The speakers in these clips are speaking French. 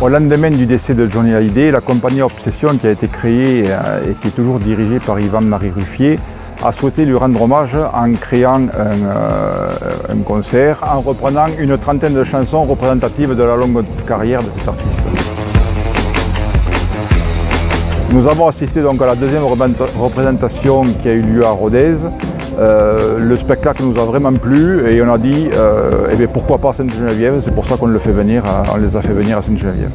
Au lendemain du décès de Johnny Hallyday, la compagnie Obsession, qui a été créée et qui est toujours dirigée par Yvan-Marie Ruffier, a souhaité lui rendre hommage en créant un concert, en reprenant une trentaine de chansons représentatives de la longue carrière de cet artiste. Nous avons assisté donc à la deuxième représentation qui a eu lieu à Rodez. Le spectacle nous a vraiment plu et on a dit eh bien, pourquoi pas à Sainte-Geneviève, c'est pour ça qu'on les a fait venir à Sainte-Geneviève.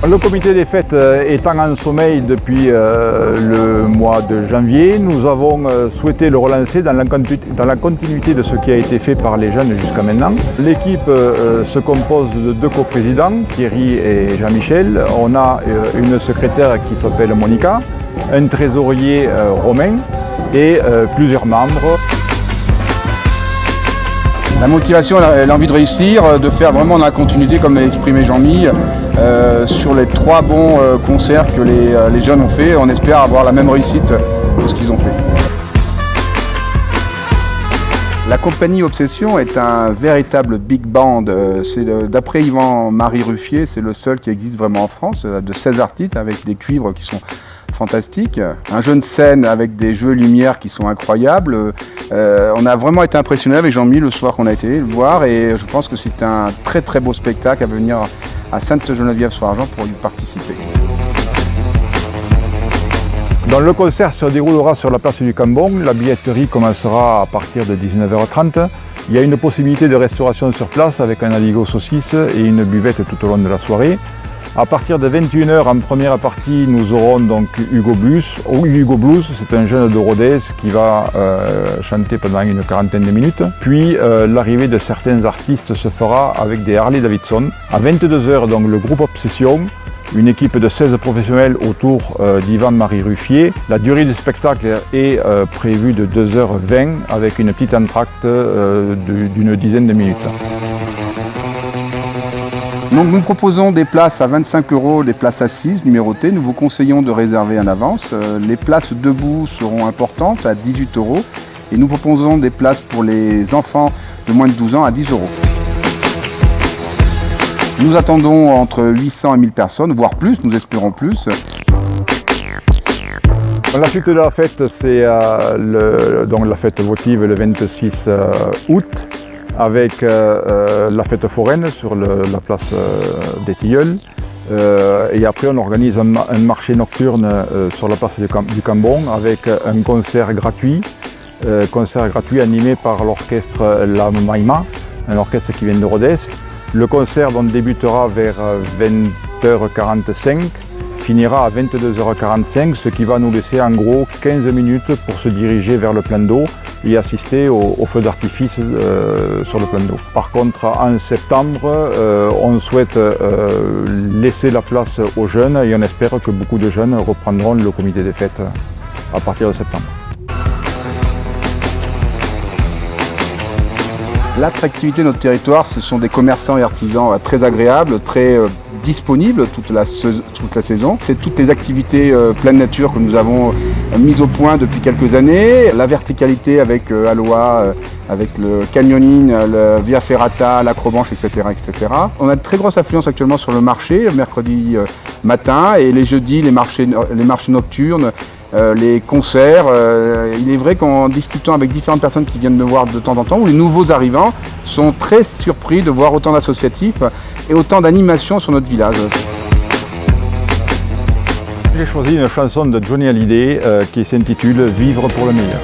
Le comité des fêtes étant en sommeil depuis le mois de janvier, nous avons souhaité le relancer dans la continuité de ce qui a été fait par les jeunes jusqu'à maintenant. L'équipe se compose de deux coprésidents, Thierry et Jean-Michel. On a une secrétaire qui s'appelle Monica, un trésorier Romain et plusieurs membres. La motivation, l'envie de réussir, de faire vraiment dans la continuité comme l'a exprimé Jean-Mi, sur les 3 bons concerts que les jeunes ont fait. On espère avoir la même réussite que ce qu'ils ont fait. La compagnie Obsession est un véritable big band. D'après Yvan-Marie Ruffier, c'est le seul qui existe vraiment en France, de 16 artistes avec des cuivres qui sont fantastiques. Un jeu de scène avec des jeux lumière qui sont incroyables. On a vraiment été impressionnés avec Jean-Mi le soir qu'on a été le voir et je pense que c'est un très très beau spectacle à venir à Sainte-Geneviève-sur-Argent pour y participer. Donc, le concert se déroulera sur la place du Cambon. La billetterie commencera à partir de 19h30. Il y a une possibilité de restauration sur place avec un aligot saucisse et une buvette tout au long de la soirée. À partir de 21h, en première partie, nous aurons donc Hugo Blues, c'est un jeune de Rodez qui va chanter pendant une quarantaine de minutes. Puis l'arrivée de certains artistes se fera avec des Harley Davidson. À 22h, donc, le groupe Obsession, une équipe de 16 professionnels autour d'Yvan-Marie Ruffier. La durée du spectacle est prévue de 2h20 avec une petite entracte d'une dizaine de minutes. Donc nous proposons des places à 25 €, des places assises numérotées. Nous vous conseillons de réserver en avance. Les places debout seront importantes à 18 € et nous proposons des places pour les enfants de moins de 12 ans à 10 €. Nous attendons entre 800 et 1000 personnes, voire plus, nous espérons plus. La suite de la fête, c'est donc la fête votive le 26 août. Avec la fête foraine sur la place des Tilleuls. Et après, on organise un marché nocturne sur la place du Cambon avec un concert gratuit animé par l'orchestre La Maïma, un orchestre qui vient de Rodez. Le concert donc, débutera vers 20h45, finira à 22h45, ce qui va nous laisser en gros 15 minutes pour se diriger vers le plan d'eau et assister au feu d'artifice sur le plan d'eau. Par contre, en septembre, on souhaite laisser la place aux jeunes et on espère que beaucoup de jeunes reprendront le comité des fêtes à partir de septembre. L'attractivité de notre territoire, ce sont des commerçants et artisans très agréables, très disponibles toute la saison. C'est toutes les activités pleine nature que nous avons mises au point depuis quelques années. La verticalité avec Aloha, avec le canyoning, le Via Ferrata, l'Acrobranche, etc., etc. On a de très grosse affluence actuellement sur le marché, le mercredi matin et les jeudis, les marchés nocturnes. Les concerts, il est vrai qu'en discutant avec différentes personnes qui viennent me voir de temps en temps, ou les nouveaux arrivants sont très surpris de voir autant d'associatifs et autant d'animations sur notre village. J'ai choisi une chanson de Johnny Hallyday qui s'intitule « Vivre pour le meilleur ».